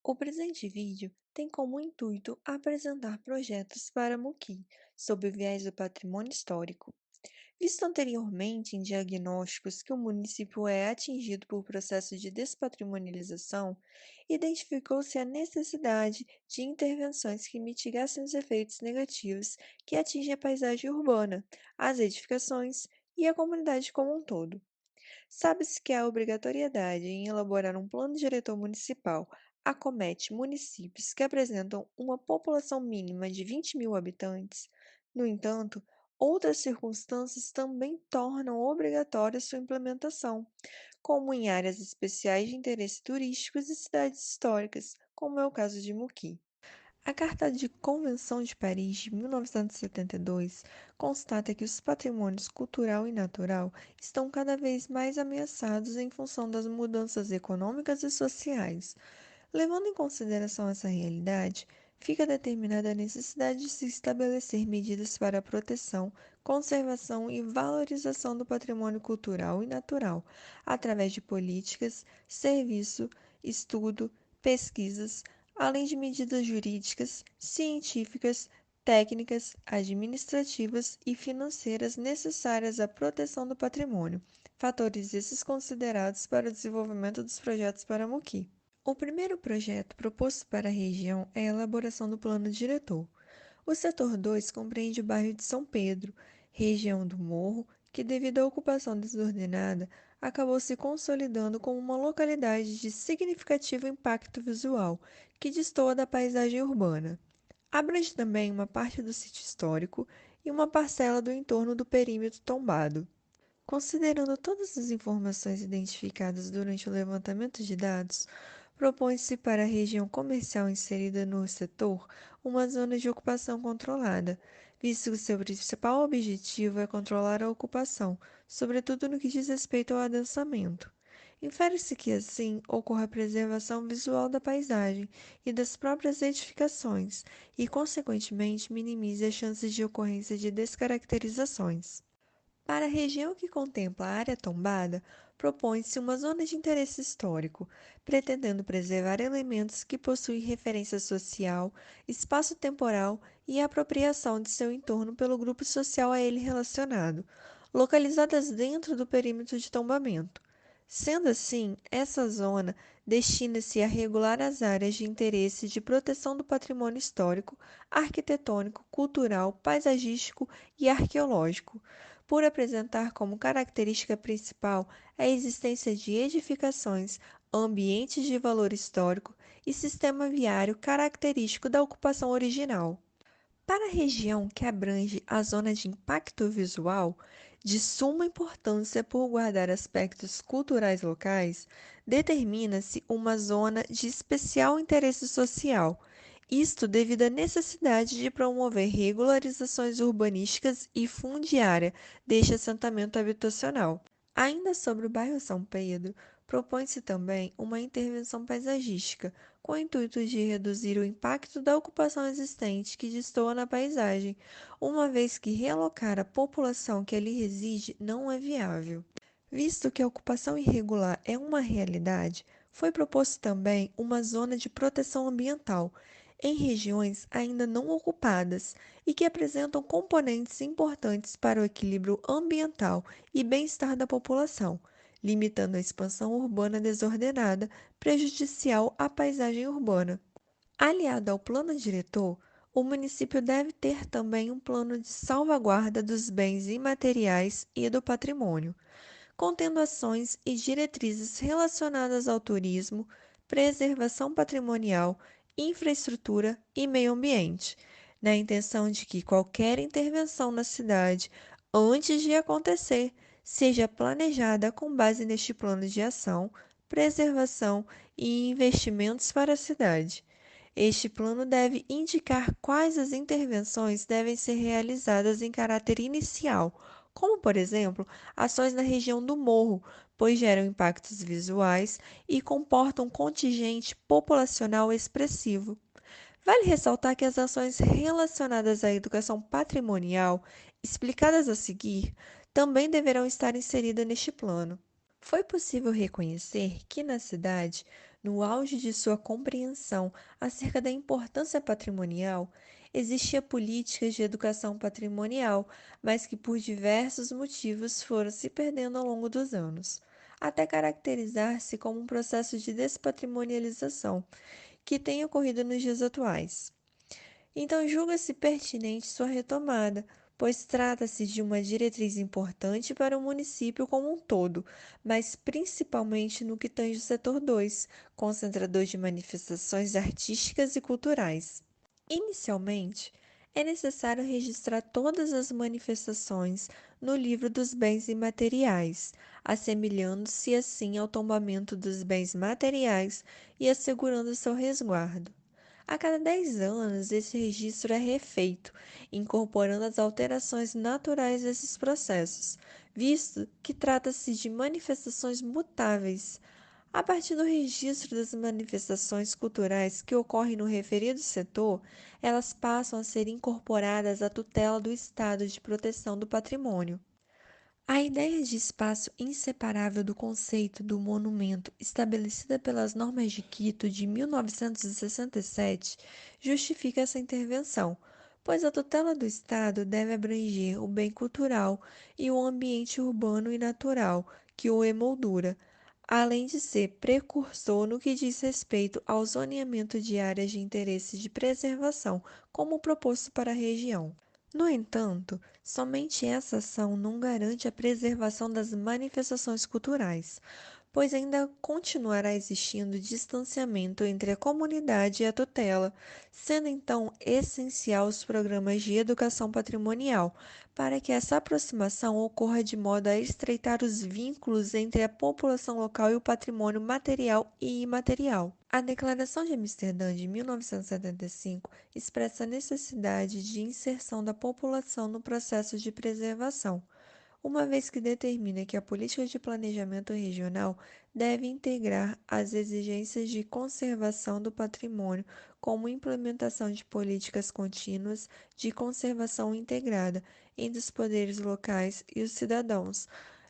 O presente vídeo tem como intuito apresentar projetos para Muqui, sob o viés do patrimônio histórico. Visto anteriormente em diagnósticos que o município é atingido por processo de despatrimonialização, identificou-se a necessidade de intervenções que mitigassem os efeitos negativos que atingem a paisagem urbana, as edificações e a comunidade como um todo. Sabe-se que a obrigatoriedade em elaborar um plano diretor municipal acomete municípios que apresentam uma população mínima de 20.000 habitantes. No entanto, outras circunstâncias também tornam obrigatória sua implementação, como em áreas especiais de interesse turísticos e cidades históricas, como é o caso de Muqui. A Carta de Convenção de Paris de 1972 constata que os patrimônios cultural e natural estão cada vez mais ameaçados em função das mudanças econômicas e sociais. Levando em consideração essa realidade, fica determinada a necessidade de se estabelecer medidas para a proteção, conservação e valorização do patrimônio cultural e natural, através de políticas, serviço, estudo, pesquisas, além de medidas jurídicas, científicas, técnicas, administrativas e financeiras necessárias à proteção do patrimônio, fatores esses considerados para o desenvolvimento dos projetos para Moqui. O primeiro projeto proposto para a região é a elaboração do Plano Diretor. O setor 2 compreende o bairro de São Pedro, região do Morro, que, devido à ocupação desordenada, acabou se consolidando como uma localidade de significativo impacto visual, que destoa da paisagem urbana. Abrange também uma parte do sítio histórico e uma parcela do entorno do perímetro tombado. Considerando todas as informações identificadas durante o levantamento de dados, propõe-se para a região comercial inserida no setor uma zona de ocupação controlada, visto que seu principal objetivo é controlar a ocupação, sobretudo no que diz respeito ao adensamento. Infere-se que, assim, ocorra a preservação visual da paisagem e das próprias edificações e, consequentemente, minimize as chances de ocorrência de descaracterizações. Para a região que contempla a área tombada, propõe-se uma zona de interesse histórico, pretendendo preservar elementos que possuem referência social, espaço temporal e apropriação de seu entorno pelo grupo social a ele relacionado, localizadas dentro do perímetro de tombamento. Sendo assim, essa zona destina-se a regular as áreas de interesse de proteção do patrimônio histórico, arquitetônico, cultural, paisagístico e arqueológico, por apresentar como característica principal a existência de edificações, ambientes de valor histórico e sistema viário característico da ocupação original. Para a região que abrange a zona de impacto visual, de suma importância por guardar aspectos culturais locais, determina-se uma zona de especial interesse social, isto devido à necessidade de promover regularizações urbanísticas e fundiária deste assentamento habitacional. Ainda sobre o bairro São Pedro, propõe-se também uma intervenção paisagística, com o intuito de reduzir o impacto da ocupação existente que destoa na paisagem, uma vez que realocar a população que ali reside não é viável. Visto que a ocupação irregular é uma realidade, foi proposto também uma zona de proteção ambiental em regiões ainda não ocupadas e que apresentam componentes importantes para o equilíbrio ambiental e bem-estar da população, limitando a expansão urbana desordenada, prejudicial à paisagem urbana. Aliado ao plano diretor, o município deve ter também um plano de salvaguarda dos bens imateriais e do patrimônio, contendo ações e diretrizes relacionadas ao turismo, preservação patrimonial, infraestrutura e meio ambiente, na intenção de que qualquer intervenção na cidade, antes de acontecer, seja planejada com base neste plano de ação, preservação e investimentos para a cidade. Este plano deve indicar quais as intervenções devem ser realizadas em caráter inicial, como, por exemplo, ações na região do morro, pois geram impactos visuais e comportam um contingente populacional expressivo. Vale ressaltar que as ações relacionadas à educação patrimonial, explicadas a seguir, também deverão estar inseridas neste plano. Foi possível reconhecer que na cidade, No auge de sua compreensão acerca da importância patrimonial, existia políticas de educação patrimonial, mas que por diversos motivos foram se perdendo ao longo dos anos, até caracterizar-se como um processo de despatrimonialização que tem ocorrido nos dias atuais. Então, julga-se pertinente sua retomada, pois trata-se de uma diretriz importante para o município como um todo, mas principalmente no que tange o setor 2, concentrador de manifestações artísticas e culturais. Inicialmente, é necessário registrar todas as manifestações no livro dos bens imateriais, assemelhando-se assim ao tombamento dos bens materiais e assegurando seu resguardo. A cada 10 anos, esse registro é refeito, incorporando as alterações naturais desses processos, visto que trata-se de manifestações mutáveis. A partir do registro das manifestações culturais que ocorrem no referido setor, elas passam a ser incorporadas à tutela do Estado de Proteção do Patrimônio. A ideia de espaço inseparável do conceito do monumento, estabelecida pelas Normas de Quito de 1967, justifica essa intervenção, pois a tutela do Estado deve abranger o bem cultural e o ambiente urbano e natural que o emoldura, além de ser precursor no que diz respeito ao zoneamento de áreas de interesse de preservação, como proposto para a região. No entanto, somente essa ação não garante a preservação das manifestações culturais, pois ainda continuará existindo distanciamento entre a comunidade e a tutela, sendo então essencial os programas de educação patrimonial, para que essa aproximação ocorra de modo a estreitar os vínculos entre a população local e o patrimônio material e imaterial. A Declaração de Amsterdã de 1975 expressa a necessidade de inserção da população no processo de preservação, uma vez que determina que a política de planejamento regional deve integrar as exigências de conservação do patrimônio, como implementação de políticas contínuas de conservação integrada entre os poderes locais e os cidadãos,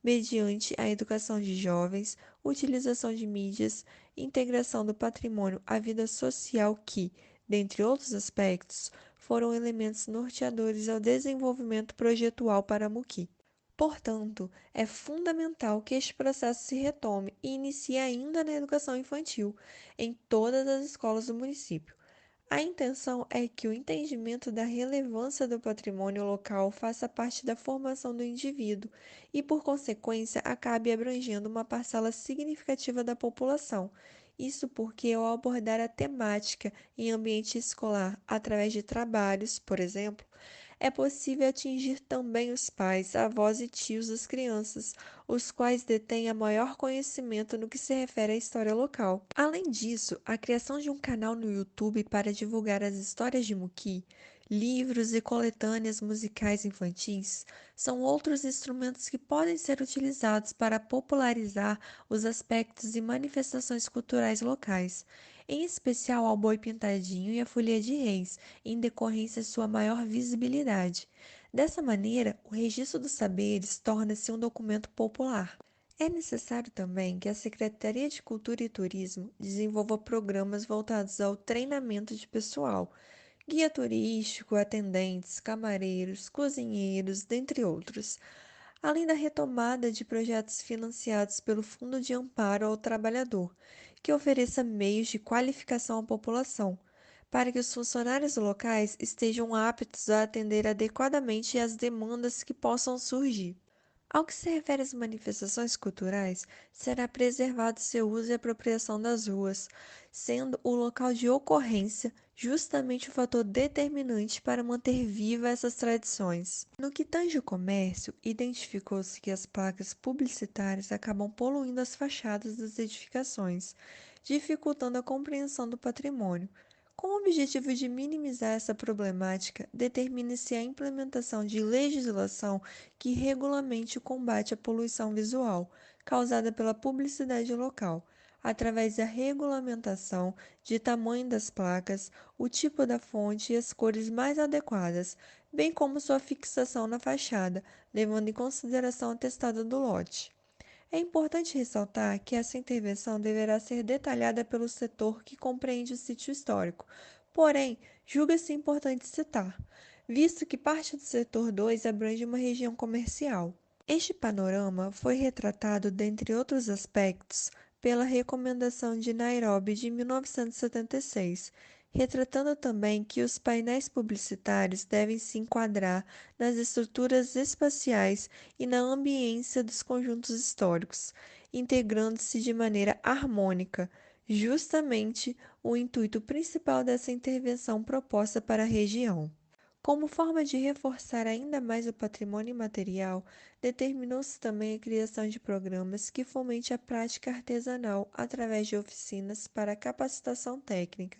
mediante a educação de jovens, utilização de mídias, integração do patrimônio à vida social que, dentre outros aspectos, foram elementos norteadores ao desenvolvimento projetual para Muqui. Portanto, é fundamental que este processo se retome e inicie ainda na educação infantil, em todas as escolas do município. A intenção é que o entendimento da relevância do patrimônio local faça parte da formação do indivíduo e, por consequência, acabe abrangendo uma parcela significativa da população. Isso porque, ao abordar a temática em ambiente escolar através de trabalhos, por exemplo, é possível atingir também os pais, avós e tios das crianças, os quais detêm a maior conhecimento no que se refere à história local. Além disso, a criação de um canal no YouTube para divulgar as histórias de Muki, livros e coletâneas musicais infantis são outros instrumentos que podem ser utilizados para popularizar os aspectos e manifestações culturais locais, em especial ao Boi Pintadinho e à Folia de Reis, em decorrência de sua maior visibilidade. Dessa maneira, o registro dos saberes torna-se um documento popular. É necessário também que a Secretaria de Cultura e Turismo desenvolva programas voltados ao treinamento de pessoal, guia turístico, atendentes, camareiros, cozinheiros, dentre outros, além da retomada de projetos financiados pelo Fundo de Amparo ao Trabalhador, que ofereça meios de qualificação à população, para que os funcionários locais estejam aptos a atender adequadamente às demandas que possam surgir. Ao que se refere às manifestações culturais, será preservado seu uso e apropriação das ruas, sendo o local de ocorrência justamente o fator determinante para manter viva essas tradições. No que tange o comércio, identificou-se que as placas publicitárias acabam poluindo as fachadas das edificações, dificultando a compreensão do patrimônio. Com o objetivo de minimizar essa problemática, determina-se a implementação de legislação que regulamente o combate à poluição visual causada pela publicidade local, através da regulamentação de tamanho das placas, o tipo da fonte e as cores mais adequadas, bem como sua fixação na fachada, levando em consideração o atestado do lote. É importante ressaltar que essa intervenção deverá ser detalhada pelo setor que compreende o sítio histórico. Porém, julga-se importante citar, visto que parte do setor 2 abrange uma região comercial. Este panorama foi retratado, dentre outros aspectos, pela Recomendação de Nairobi de 1976, retratando também que os painéis publicitários devem se enquadrar nas estruturas espaciais e na ambiência dos conjuntos históricos, integrando-se de maneira harmônica, justamente o intuito principal dessa intervenção proposta para a região. Como forma de reforçar ainda mais o patrimônio imaterial, determinou-se também a criação de programas que fomente a prática artesanal através de oficinas para capacitação técnica,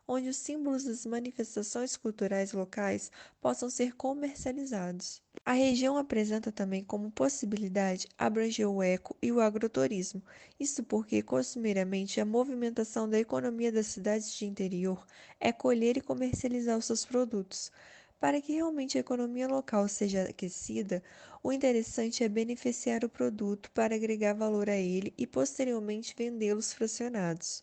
onde os símbolos das manifestações culturais locais possam ser comercializados. A região apresenta também como possibilidade abranger o eco e o agroturismo, isso porque, costumeiramente, a movimentação da economia das cidades de interior é colher e comercializar os seus produtos. Para que realmente a economia local seja aquecida, o interessante é beneficiar o produto para agregar valor a ele e posteriormente vendê-los fracionados.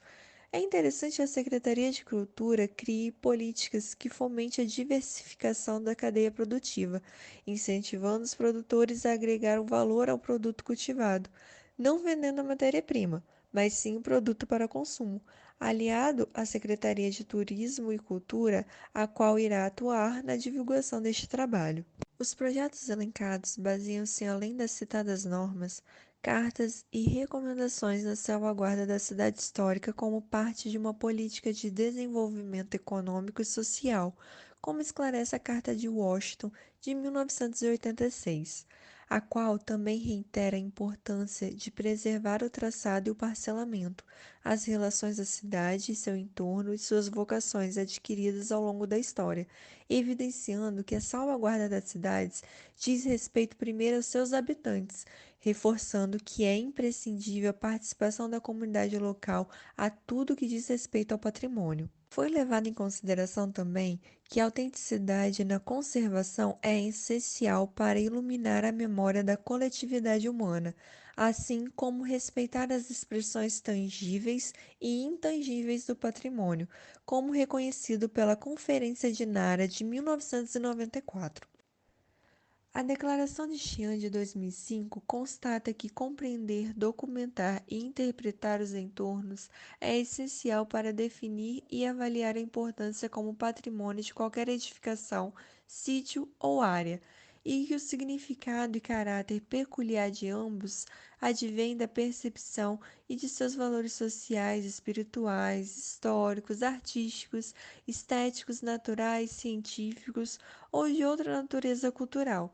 É interessante que a Secretaria de Cultura crie políticas que fomentem a diversificação da cadeia produtiva, incentivando os produtores a agregar o valor ao produto cultivado, não vendendo a matéria-prima, mas sim o produto para consumo, aliado à Secretaria de Turismo e Cultura, a qual irá atuar na divulgação deste trabalho. Os projetos elencados baseiam-se, além das citadas normas, cartas e recomendações na salvaguarda da cidade histórica como parte de uma política de desenvolvimento econômico e social, como esclarece a Carta de Washington de 1986, a qual também reitera a importância de preservar o traçado e o parcelamento, as relações da cidade e seu entorno e suas vocações adquiridas ao longo da história, evidenciando que a salvaguarda das cidades diz respeito primeiro aos seus habitantes, reforçando que é imprescindível a participação da comunidade local a tudo que diz respeito ao patrimônio. Foi levado em consideração também que a autenticidade na conservação é essencial para iluminar a memória da coletividade humana, assim como respeitar as expressões tangíveis e intangíveis do patrimônio, como reconhecido pela Conferência de Nara de 1994. A Declaração de Xi'an de 2005 constata que compreender, documentar e interpretar os entornos é essencial para definir e avaliar a importância como patrimônio de qualquer edificação, sítio ou área, e que o significado e caráter peculiar de ambos advém da percepção e de seus valores sociais, espirituais, históricos, artísticos, estéticos, naturais, científicos ou de outra natureza cultural.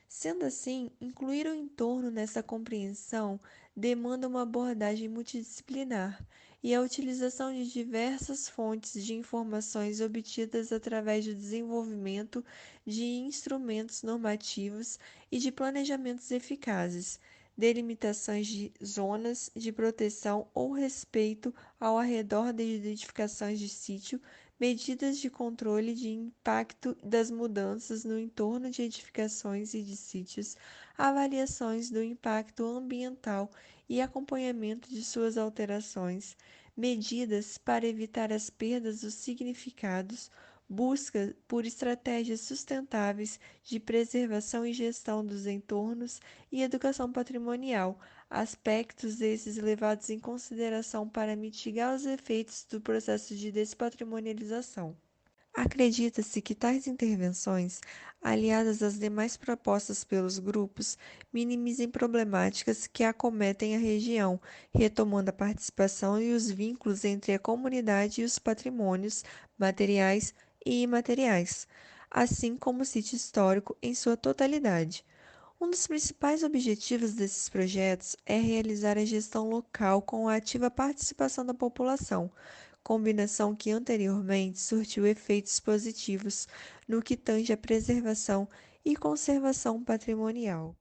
Sendo assim, incluir o entorno nessa compreensão demanda uma abordagem multidisciplinar e a utilização de diversas fontes de informações obtidas através do desenvolvimento de instrumentos normativos e de planejamentos eficazes, delimitações de zonas de proteção ou respeito ao arredor de identificações de sítio, medidas de controle de impacto das mudanças no entorno de edificações e de sítios, avaliações do impacto ambiental e acompanhamento de suas alterações, medidas para evitar as perdas dos significados, busca por estratégias sustentáveis de preservação e gestão dos entornos e educação patrimonial, aspectos esses levados em consideração para mitigar os efeitos do processo de despatrimonialização. Acredita-se que tais intervenções, aliadas às demais propostas pelos grupos, minimizem problemáticas que acometem a região, retomando a participação e os vínculos entre a comunidade e os patrimônios materiais e imateriais, assim como o sítio histórico em sua totalidade. Um dos principais objetivos desses projetos é realizar a gestão local com a ativa participação da população, combinação que anteriormente surtiu efeitos positivos no que tange à preservação e conservação patrimonial.